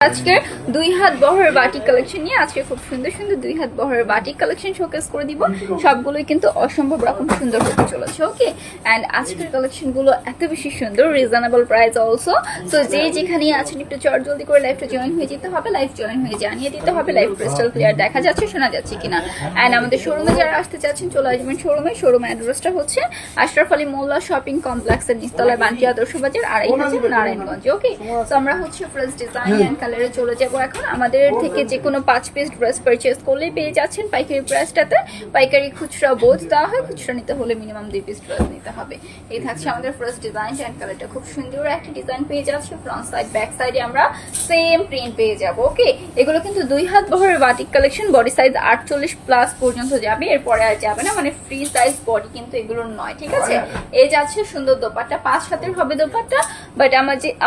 আজকের 2 হাত বহরের বাটিক কালেকশন নিয়ে আজকে খুব সুন্দর সুন্দর 2 হাত বহরের বাটিক কালেকশন শোকেস করে দিব। সবগুলোই কিন্তু অসম্ভব রকম সুন্দর হতে চলেছে। ওকে, এন্ড আজকের কালেকশন গুলো এত বেশি সুন্দর, রিজনেবল প্রাইস অলসো। সো যে যেখানে আছেন একটু জলদি করে লাইভটা জয়েন হয়ে যেতে হবে, লাইভ জয়েন হয়ে জানিয়ে দিতে হবে লাইভ ক্রিস্টাল ক্লিয়ার দেখা যাচ্ছে শোনা যাচ্ছে কিনা। এন্ড আমাদের শোরুমে যারা আসতে চাচ্ছেন চলে আসবেন শোরুমে। শোরুম অ্যাড্রেসটা হচ্ছে আশরাফ আলী মোল্লা শপিং কমপ্লেক্সের নিচতলায়, বান্টি আদর্শ বাজার, 2.5 নারায়ণগঞ্জ। ওকে, তো আমরা হচ্ছে ফ্রেশ ডিজাইন এন্ড কালারে চলে যাবো। এখন আমাদের থেকে যে কোনো 5 পিস ড্রেস পারচেজ করলে পেয়ে যাচ্ছেন পাইকারি প্রাইসটাতে। পাইকারি খুচরা বোধ দেওয়া হয়, খুচরা নিতে হলে মিনিমাম 2 পিস ড্রেস নিতে হবে। এই থাকছে আমাদের ফ্রেশ ডিজাইন এন্ড কালারটা, খুব সুন্দর একটা ডিজাইন পেয়ে যাচ্ছে। ফ্রন্ট সাইড ব্যাক সাইডে আমরা সেম প্রিন্ট পেয়ে যাবো। ওকে, এগুলো কিন্তু 2 হাত বহরের বাটিক কালেকশন, বডি সাইজ 48+ পর্যন্ত যাবে, এরপরে আর যাবে না, মানে ফ্রি সাইজ বডি কিন্তু এগুলো নয়। ঠিক আছে, এই যাচ্ছে সুন্দর দোপাট্টা, 5 হাতের হবে দোপাট্টা। বাট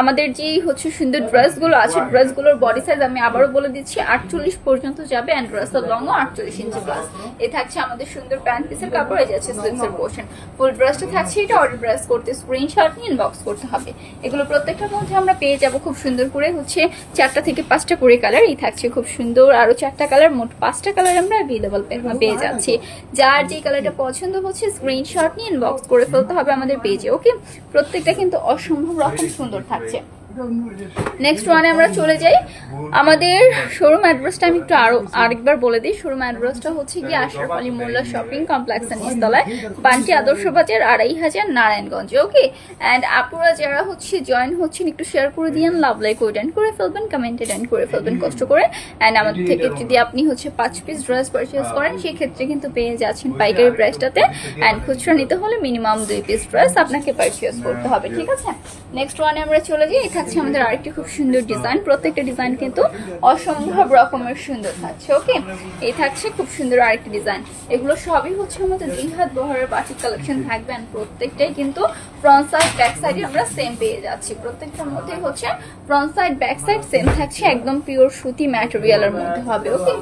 আমাদের যে হচ্ছে সুন্দর ড্রেসগুলো আছে, ড্রেসগুলোর বডি সাইজ আমি আবারও বলে দিচ্ছি 48 পর্যন্ত যাবে, এন্ড ড্রেসের লংও 48 ইঞ্চি প্লাস। এই থাকছে আমাদের সুন্দর প্যান্ট পিসের কাপড়, এই যাচ্ছে স্লিভসের পোর্শন। ফুল ড্রেসটা থাকছে এটা, অর্ডার ড্রেস করতে স্ক্রিনশট নিয়ে ইনবক্স করতে হবে। এগুলো প্রত্যেকটার মধ্যে আমরা পেয়ে যাব খুব সুন্দর করে হচ্ছে 4টা থেকে 5টা করে কালার। এই থাকছে খুব সুন্দর আরো 4টা কালার, মোট 5টা কালার আমরা অ্যাভেলেবল পেয়ে যাচ্ছি। যার যে কালারটা পছন্দ হচ্ছে স্ক্রিনশট নিয়ে ইনবক্স করে ফেলতে হবে আমাদের পেজে। ওকে, প্রত্যেকটা কিন্তু অসম্ভব রকম সুন্দর থাকছে। নেক্সট ওয়ানে আমরা চলে যাই। আমাদের শোরুম অ্যাড্রেসটা আমি একটু আরেকবার বলে দিই। শোরুম অ্যাড্রেসটা হচ্ছে কি আশরাফ আলী মোল্লা শপিং কমপ্লেক্সের নিচতলায়, বান্টি আদর্শ বাজার, 2.5 নারায়ণগঞ্জ। ওকে, এন্ড আপুরা যারা হচ্ছে জয়েন হচ্ছেন একটু শেয়ার করে দিয়েন, লাভ লাইক ওয়েট করে ফেলবেন, কমেন্টেড এন্ড করে ফেলবেন কষ্ট করে। এন্ড আমাদের থেকে যদি আপনি হচ্ছে 5 পিস ড্রেস পারচেজ করেন সেক্ষেত্রে কিন্তু পেয়ে যাচ্ছেন পাইকারি প্রাইসটাতে, এন্ড খুচরা নিতে হলে মিনিমাম 2 পিস ড্রেস আপনাকে পারচেজ করতে হবে। ঠিক আছে, নেক্সট ওয়ানে আমরা চলে যাই। আমাদের আরেকটি খুব সুন্দর ডিজাইন, প্রত্যেকটা ডিজাইন কিন্তু অসম্ভব রকমের সুন্দর থাকছে। ওকে, এই থাকছে খুব সুন্দর আরেকটি ডিজাইন। এগুলো সবই হচ্ছে আমাদের 2 হাত বহরের বাটিক কালেকশন থাকবে, প্রত্যেকটাই কিন্তু ফ্রন্ট সাইড ব্যাক সাইডে আমরা সেম পেয়ে যাচ্ছি। প্রত্যেকটার মধ্যে হচ্ছে front side back side same থাকছে, একদম পিওর সুতি ম্যাটেরিয়ালের মধ্যে হবে। ওকে,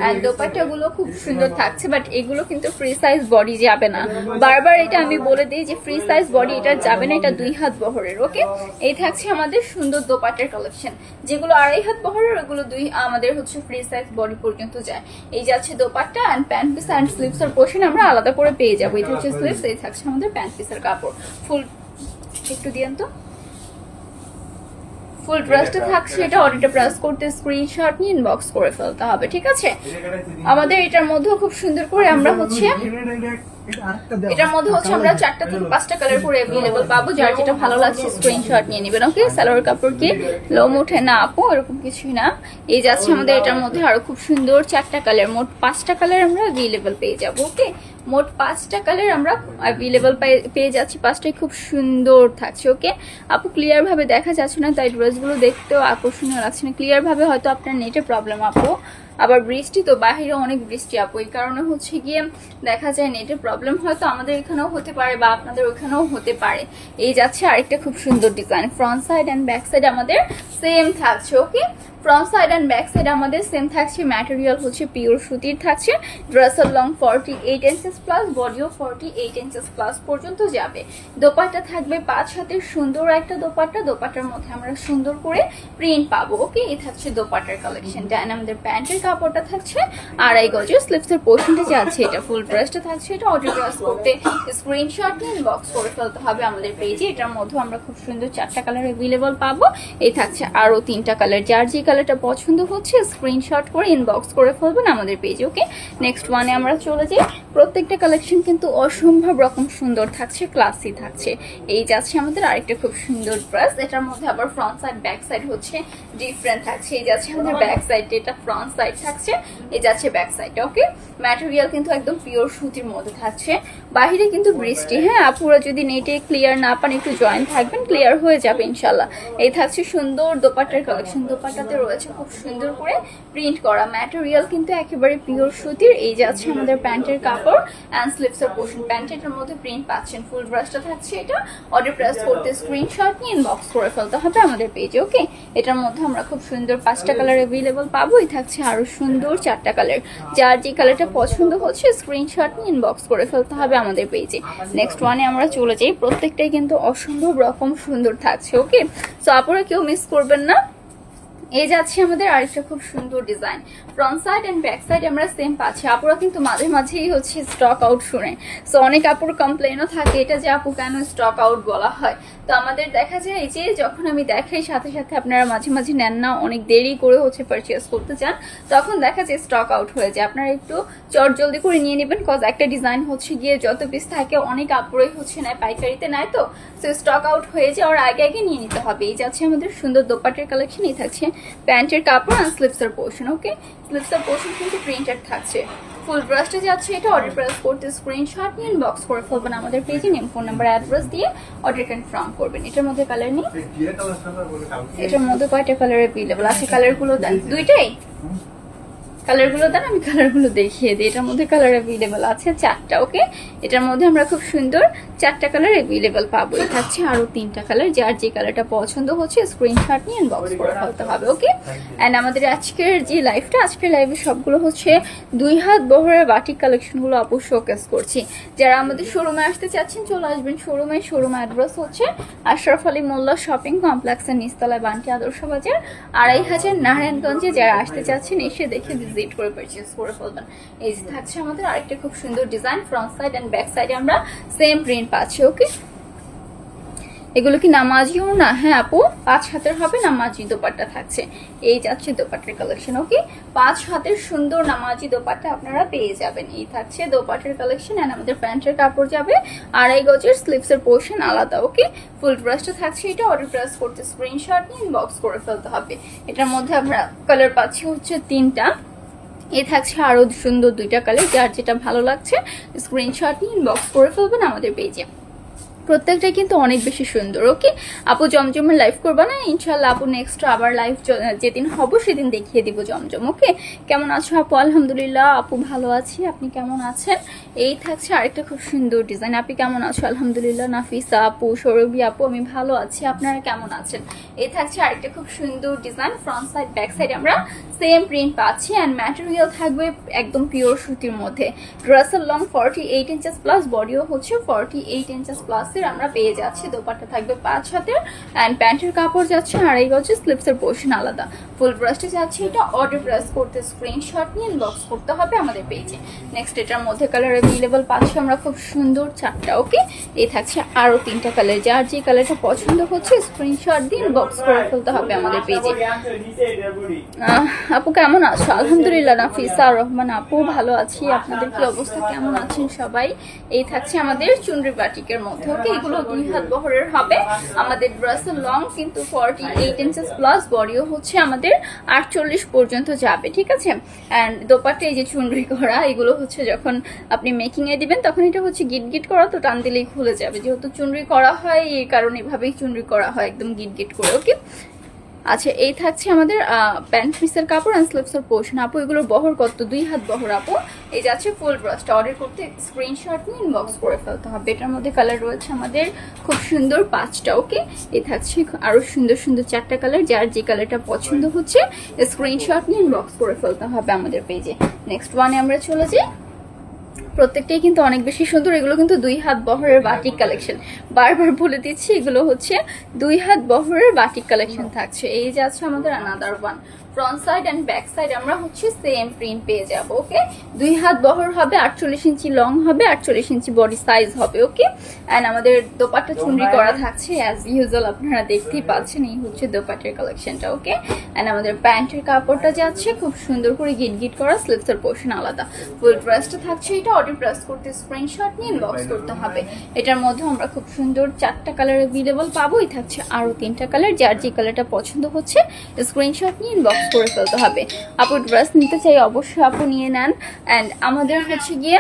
এন্ড দোপাট্টাগুলো খুব সুন্দর থাকছে, বাট এগুলো কিন্তু ফ্রি সাইজ বডি যাবে না। বারবার এটা আমি বলে দিই যে ফ্রি সাইজ বডি এটা যাবে না, এটা 2 হাত বহরের। ওকে, এই থাকছে আমাদের সুন্দর দোপাট্টার কালেকশন, যেগুলো 2.5 হাত বহরের, ওগুলো আমাদের হচ্ছে ফ্রি সাইজ বডি পর্যন্ত যায়। এই যাচ্ছে dupatta and pant piece and sleeves এর পোর্শন আমরা আলাদা করে পেয়ে যাবো। এই হচ্ছে স্লিভস, এই থাকছে আমাদের প্যান্ট পিসের কাপড়। ফুল একটু দিয়েন তো, ফুল ড্রেসটা থাকছে এটা, অর্ডারটা প্রেস করতে স্ক্রিনশট নিয়ে ইনবক্স করে ফেলতে হবে। ঠিক আছে, আমাদের এটার মধ্যে খুব সুন্দর করে আমরা হচ্ছে এটার মধ্যে হচ্ছে আমরা 4টা থেকে 5টা কালার করে अवेलेबल পাবো। যার যেটা ভালো লাগছে স্ক্রিনশট নিয়ে নেবেন। ওকে, সালোয়ার কাপড় কি লোম ওঠে না আপু, এরকম কিছুই না। এই যাচ্ছে আমাদের এটার মধ্যে আরো খুব সুন্দর 4টা কালার, মোট 5টা কালার আমরা अवेलेबल পেয়ে যাব। ওকে, মোট 5টা কালার আমরা अवेलेबल পেয়ে যাচ্ছি, 5টাই খুব সুন্দর থাকছে। ওকে আপু, ক্লিয়ার ভাবে দেখা যাচ্ছে না, তাই ড্রেসগুলো দেখতেও আকর্ষণীয় লাগছে না। ক্লিয়ার ভাবে হয়তো আপনার নেটে প্রবলেম আপু, আবার বৃষ্টি তো, বাহিরে অনেক বৃষ্টি আপু, এই কারণে হচ্ছে গিয়ে দেখা যায় নেটের প্রবলেম হয়তো আমাদের এখানেও হতে পারে বা আপনাদের ওখানেও হতে পারে। এই যাচ্ছে আরেকটা খুব সুন্দর design, front side and back side আমাদের সেম থাকছে। Okay, front side and back side আমাদের সেম থাকছে, ম্যাটেরিয়াল হচ্ছে পিওর সুতির থাকছে। ড্রেসের লং 48 ইঞ্চেস প্লাস, বডিও 48 ইঞ্চেস প্লাস পর্যন্ত যাবে। দোপাট্টা থাকবে 5 হাতের সুন্দর একটা দোপাট্টা, দোপাট্টার মধ্যে আমরা সুন্দর করে প্রিন্ট পাবো। ওকে, এই থাকছে দোপাট্টার কালেকশনটা, এন্ড আমাদের প্যান্টের কাপড়টা থাকছে 2.5 গজের, স্লিভসের পোর্শনটা যাচ্ছে এটা, ফুল ড্রেসটা থাকছে এটা। অর্ডার প্রেস করতে স্ক্রিনশট নিয়ে ইনবক্স করে ফেলতে হবে আমাদের পেজে। এটার মধ্যে আমরা খুব সুন্দর 4টা কালার अवेलेबल পাবো। এই থাকছে আরো 3টা কালার, যার যে কালারটা পছন্দ হচ্ছে স্ক্রিনশট করে ইনবক্স করে ফেলবেন আমাদের পেজে। ওকে, নেক্সট ওয়ানে আমরা চলে যাই। প্রত্যেকটা কালেকশন কিন্তু অসম্ভব রকম সুন্দর থাকছে, ক্লাসি থাকছে। এই যাচ্ছে আমাদের আরেকটা খুব সুন্দর ড্রেস, এটার মধ্যে আবার ফ্রন্ট সাইড ব্যাক সাইড হচ্ছে ডিফারেন্ট থাকছে। এই যাচ্ছে আমাদের ব্যাক সাইড, এটা ফ্রন্ট সাইড থাকছে, এই যাচ্ছে ব্যাক সাইড। ওকে, ম্যাটেরিয়াল কিন্তু একদম পিওর সুতির মধ্যে থাকছে। বাহিরে কিন্তু বৃষ্টি, হ্যাঁ আপুরা যদি নেটে ক্লিয়ার না পান একটু জয়েন থাকবেন, ক্লিয়ার হয়ে যাবে ইনশাল্লাহ। এই থাকছে সুন্দর দোপাট্টার কালেকশন, দোপাট্টাতে রয়েছে খুব সুন্দর করে প্রিন্ট করা, ম্যাটেরিয়াল কিন্তু একেবারে পিওর সুতির। এই যাচ্ছে আমাদের প্যান্টের কাপড় এন্ড স্লিভসের পোর্শন, প্যান্টের মধ্যে প্রিন্ট পাচ্ছেন। ফুল ড্রেসটা থাকছে এটা, অর্ডার প্রেস করতে স্ক্রিনশট নিয়ে ইনবক্স করে ফেলতে হবে আমাদের পেজে। ওকে, এটার মধ্যে আমরা খুব সুন্দর 5টা কালার अवेलेबल পাবো। এই থাকছে আরো সুন্দর 4টা কালার, যার যে কালারটা পছন্দ হচ্ছে স্ক্রিনশট নিয়ে ইনবক্স করে ফেলতে হবে আমাদের পেজে। নেক্সট ওয়ানে আমরা চলে যাই। প্রত্যেকটাই কিন্তু অসম্ভব রকম সুন্দর থাকছে। ওকে, সো আপনারা কেউ মিস করবেন না। এই যাচ্ছে আমাদের আরেকটা খুব সুন্দর design. Front side and back side আমরা সেম পাচ্ছি। আপুরা কিন্তু মাঝে মাঝেই হচ্ছে স্টক আউট শুনে, সো অনেক আপুর কমপ্লেনও থাকে এটা যে আপু কেন স্টক আউট বলা হয়। তো আমাদের দেখা যায় এই যে যখন আমি দেখাই সাথে সাথে আপনারা মাঝে মাঝে নেন না, অনেক দেরি করে হচ্ছে পারচেস করতে চান, তখন দেখা যায় স্টক আউট হয়ে যায়। আপনারা একটু চট জলদি করে নিয়ে নেবেন, কজ একটা ডিজাইন হচ্ছে গিয়ে যত পিস থাকে অনেক আপুরাই হচ্ছে নেয়, পাইকারিতে নেয়, তো স্টক আউট হয়ে যাওয়ার আগে আগে নিয়ে নিতে হবে। এই যাচ্ছে আমাদের সুন্দর দোপাট্টার কালেকশন। এই থাকছে প্যান্টের কাপড় আর স্লিপসের পোর্শন। ওকে, স্লিপসের পোর্শন কিন্তু প্রিন্টেড থাকছে। ফুল ড্রেসটা যাচ্ছে এটা। অর্ডার প্রেস করতে স্ক্রিনশট নিয়ে ইনবক্স করে ফেলবেন আমাদের পেজে, নেম ফোন নাম্বার অ্যাড্রেস দিয়ে অর্ডার কনফার্ম করবেন। এটার মধ্যে কালার নেই, এটার মধ্যে কয়টা কালার অ্যাভেলেবল আছে? কালারগুলো দেন, দুইটাই কালারগুলো দেন, আমি কালারগুলো দেখিয়ে দিই। এটার মধ্যে কালার অ্যাভেলেবল আছে 4টা। ওকে, এটার মধ্যে আমরা খুব সুন্দর 4টা কালার অ্যাভেলেবল পাবো। এই থাকছে আরো 3টা কালার, যার যে কালারটা পছন্দ হচ্ছে স্ক্রিনশট নিয়ে ইনবক্স করে ফেলতে হবে। ওকে, এন্ড আমাদের আজকের যে লাইভটা, আজকের লাইভে সবগুলো হচ্ছে 2 হাত বহরের বাটিক কালেকশনগুলো আপু শোকেস করছি। যারা আমাদের শোরুমে আসতে চাচ্ছেন চলে আসবেন শোরুমে। শোরুম অ্যাড্রেস হচ্ছে আশরাফ আলী মোল্লা শপিং কমপ্লেক্সের নিচতলায়, বান্টি আদর্শ বাজার 2500 নারায়ণগঞ্জে। যারা আসতে চাচ্ছেন এসে দেখে ভিজিট করে পারচেজ করে ফেলবেন। এই যে থাকছে আমাদের আরেকটা খুব সুন্দর design. Front side and back সাইডে আমরা সেম প্রিন্ট পাচ্ছি। ওকে, এগুলো কি নামাজিও না? হ্যাঁ আপু, 5 হাতের হবে, নামাজি দোপাট্টা থাকছে। এই যাচ্ছে দোপাট্টার কালেকশন। ওকে, 5 হাতের সুন্দর নামাজি দোপাট্টা আপনারা পেয়ে যাবেন। এই থাকছে দোপাট্টার কালেকশন। এন্ড আমাদের প্যান্টের কাপড় যাবে 2.5 গজের, স্লিপসের পোর্শন আলাদা। ওকে, ফুল ড্রেসটা থাকছে এটা। অর্ডার প্রেস করতে স্ক্রিনশট নিয়ে ইনবক্স করে ফেলতে হবে। এটার মধ্যে আমরা কালার পাচ্ছি হচ্ছে 3টা। এই থাকছে আরো সুন্দর 2টা কালার, যার যেটা ভালো লাগছে স্ক্রিনশট নিয়ে ইনবক্স করে ফেলবেন আমাদের পেজে। প্রত্যেকটাই কিন্তু অনেক বেশি সুন্দর। ওকে, আপু জমজমের লাইভ করবা না? ইনশাল্লাহ আপু নেক্সট আবার লাইভ যেদিন হবো সেদিন দেখিয়ে দিব জমজম। ওকে, কেমন আছো আপু? আলহামদুলিল্লাহ আপু ভালো আছি, আপনি কেমন আছেন? এই থাকছে আরেকটা খুব সুন্দর ডিজাইন। আপনি কেমন আছো? আলহামদুলিল্লাহ। নাফিসা আপু, সৌরভী আপু, আমি ভালো আছি, আপনারা কেমন আছেন? এই থাকছে আরেকটা খুব সুন্দর design. Front side back side আমরা সেম প্রিন্ট পাচ্ছি এন্ড ম্যাটেরিয়াল থাকবে একদম পিওর সুতির মধ্যে। ড্রেসের লং 48 ইঞ্চেস প্লাস, বডিও হচ্ছে 48 ইঞ্চেস প্লাস আমরা পেয়ে যাচ্ছি। দোপাট্টা থাকবে 5 হাতের এন্ড প্যান্টের কাপড় যাচ্ছে 2.5 গজের, স্লিপসের পোর্শন আলাদা। ফুল ড্রেসটা যাচ্ছে এটা। অর্ডার প্রেস করতে স্ক্রিনশট নিয়ে ইনবক্স করতে হবে আমাদের পেজে। নেক্সট এটার মধ্যে কালার অ্যাভেলেবল পাচ্ছি আমরা খুব সুন্দর 4টা। ওকে, এই থাকছে আরো 3টা কালার, যার যে কালারটা পছন্দ হচ্ছে স্ক্রিনশট দিয়ে ইনবক্স করে ফেলতে হবে আমাদের পেজে। আপু কেমন আছো? আলহামদুলিল্লাহ। নাফিসা রহমান আপু ভালো আছি, আপনাদের কি অবস্থা, কেমন আছেন সবাই? এই থাকছে আমাদের চুনরি বাটিকের মধ্যে। ওকে, এগুলো 2 হাত বহরের হবে। আমাদের ড্রেসের লং কিন্তু 48 ইঞ্চেস প্লাস, বডিও হচ্ছে আমাদের 48 পর্যন্ত যাবে। ঠিক আছে, এন্ড দোপাট্টা এই যে চুনরি করা, এগুলো হচ্ছে যখন আপনি মেকিং এ দিবেন তখন এটা হচ্ছে গিট গিট করা, তো টান দিলেই খুলে যাবে। যেহেতু চুনরি করা হয় এই কারণে এভাবেই চুনরি করা হয়, একদম গিট গিট করে। ওকে, আচ্ছা এই থাকছে আমাদের প্যান্ট পিসের কাপড় এন্ড স্লিপসের পোর্শন। আপু এগুলোর বহর কত? 2 হাত বহর আপু। এই যাচ্ছে ফুল ড্রেসটা। অর্ডার করতে স্ক্রিনশট নিয়ে ইনবক্স করে ফেলতে হবে। এটার মধ্যে কালার রয়েছে আমাদের খুব সুন্দর 5টা। ওকে, এই থাকছে আরো সুন্দর সুন্দর 4টা কালার, যার যে কালারটা পছন্দ হচ্ছে স্ক্রিনশট নিয়ে ইনবক্স করে ফেলতে হবে আমাদের পেজে। নেক্সট ওয়ানে আমরা চলে যাই। প্রত্যেকটাই কিন্তু অনেক বেশি সুন্দর। এগুলো কিন্তু 2 হাত বহরের বাটিক কালেকশন, বারবার বলে দিচ্ছি এগুলো হচ্ছে 2 হাত বহরের বাটিক কালেকশন থাকছে। এই যে আছে আমাদের another one. Front side and back side আমরা হচ্ছে সেম প্রিন্ট পেয়ে যাব। ওকে, 2 হাত বহর হবে, 48 ইঞ্চি লং হবে, 48 ইঞ্চি বডি সাইজ হবে। ওকে, এন্ড আমাদের দোপাট্টা চুনরি করা থাকছে অ্যাজ ইউজুয়াল, আপনারা দেখতেই পাচ্ছেন। এই হচ্ছে দোপাট্টার কালেকশনটা। ওকে, এন্ড আমাদের প্যান্টের কাপড়টা যাচ্ছে খুব সুন্দর করে গিট গিট করা, স্লিপসের পোর্শন আলাদা। ফুল ড্রেসটা থাকছে এটা। অর্ডার প্রেস করতে স্ক্রিনশট নিয়ে ইনবক্স করতে হবে। এটার মধ্যে আমরা খুব সুন্দর 4টা কালার অ্যাভেলেবল পাবো। এই থাকছে আরো 3টা কালার, যার যে কালারটা পছন্দ হচ্ছে স্ক্রিনশট নিয়ে ইনবক্স করে ফেলতে হবে। আপু ড্রেস নিতে চাই অবশ্যই আপু নিয়ে নেন। এন্ড আমাদের হচ্ছে গিয়ে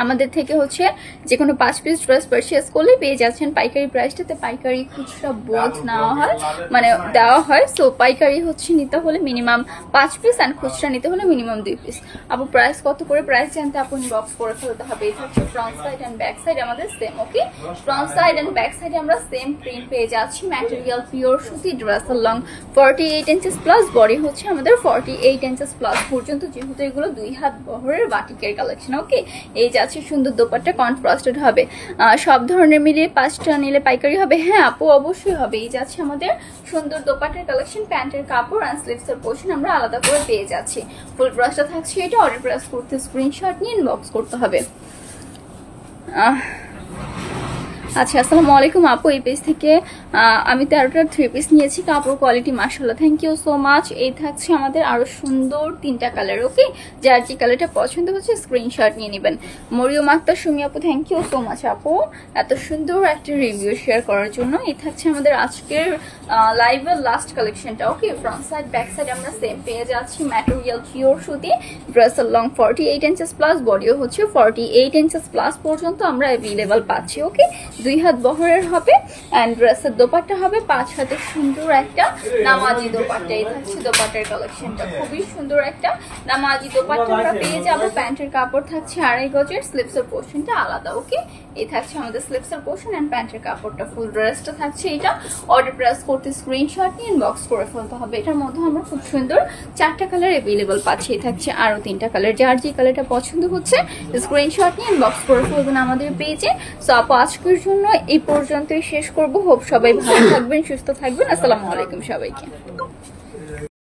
আমাদের থেকে হচ্ছে যে কোনো 5 পিস ড্রেস পারচেস করলে পেয়ে যাচ্ছেন পাইকারি প্রাইসটাতে। পাইকারি খুচরা বোধ নেওয়া হয়, মানে দেওয়া হয়। সো পাইকারি হচ্ছে নিতে হলে মিনিমাম 5 পিস এন্ড খুচরা নিতে হলে মিনিমাম 2 পিস। আপু প্রাইস কত করে? প্রাইস জানতে আপু ইনবক্স করে ফেলতে হবে। এই হচ্ছে front side and back side আমাদের same. Okay, front side and back সাইডে আমরা সেম প্রিন্ট পেয়ে যাচ্ছি। ম্যাটেরিয়াল পিওর সুতি, ড্রেসের লং 48 ইঞ্চেস প্লাস, বডি হচ্ছে আমাদের 48 ইঞ্চেস প্লাস পর্যন্ত, যেহেতু এগুলো 2 হাত বহরের বাটিকের কালেকশন। ওকে, এই যাচ্ছে যাচ্ছে সুন্দর দোপাট্টা কন্ট্রাস্টেড হবে। সব ধরনের মিলিয়ে 5টা নিলে পাইকারি হবে? হ্যাঁ আপু অবশ্যই হবে। এই যাচ্ছে আমাদের সুন্দর দোপাট্টার কালেকশন, প্যান্টের কাপড় অ্যান্ড স্লিভসের পোর্শন আমরা আলাদা করে পেয়ে যাচ্ছি। ফুল প্রাইসটা থাকছে এটা। অর্ডার প্রাইস করতে স্ক্রিনশট নিয়ে ইনবক্স করতে হবে। আচ্ছা আসসালামু আলাইকুম আপু, এই পেজ থেকে আমি 13টা 3 পিস নিয়েছি, কাপড় কোয়ালিটি মাশাআল্লাহ, থ্যাংক ইউ সো মাচ। এই থাকছে আমাদের আরো সুন্দর 3টা কালার। ওকে, যার যে কালারটা পছন্দ হচ্ছে স্ক্রিনশট নিয়ে নেবেন। মরিয়ম আক্তার সুমি আপু, থ্যাংক ইউ সো মাচ আপু এত সুন্দর একটা রিভিউ শেয়ার করার জন্য। এই থাকছে আমাদের আজকের লাইভের লাস্ট কালেকশনটা। ওকে, ফ্রন্ট সাইড ব্যাক সাইড আমরা সেম পেয়ে যাচ্ছি, ম্যাটেরিয়াল পিওর সুতি, ড্রেসের লং 48 ইঞ্চেস প্লাস, বডিও হচ্ছে 48 ইঞ্চেস প্লাস পর্যন্ত আমরা অ্যাভেলেবল পাচ্ছি। ওকে, 2 হাত বহরের হবে এন্ড ড্রেসের দোপাট্টা হবে 5 হাতের সুন্দর একটা নামাজি দোপাট্টা। এই থাকছে দোপাট্টার কালেকশনটা, খুবই সুন্দর একটা নামাজি দোপাট্টা আমরা পেয়ে যাবো। প্যান্টের কাপড় থাকছে 2.5 গজের, স্লিভসের পোর্শনটা আলাদা। ওকে, এই থাকছে আমাদের স্লিভসের পোর্শন এন্ড প্যান্টের কাপড়টা। ফুল ড্রেসটা থাকছে এটা। অর্ডার প্রেস করতে স্ক্রিনশট নিয়ে ইনবক্স করে ফেলতে হবে। এটার মধ্যে আমরা খুব সুন্দর 4টা কালার অ্যাভেলেবল পাচ্ছি। এই থাকছে আরো 3টা কালার, যার যে কালারটা পছন্দ হচ্ছে স্ক্রিনশট নিয়ে ইনবক্স করে ফেলবেন আমাদের পেজে। সো আপু আজকের জন্য এই পর্যন্তই শেষ করব। হোপ সবাই ভালো থাকবেন, সুস্থ থাকবেন। আসসালামু আলাইকুম সবাইকে।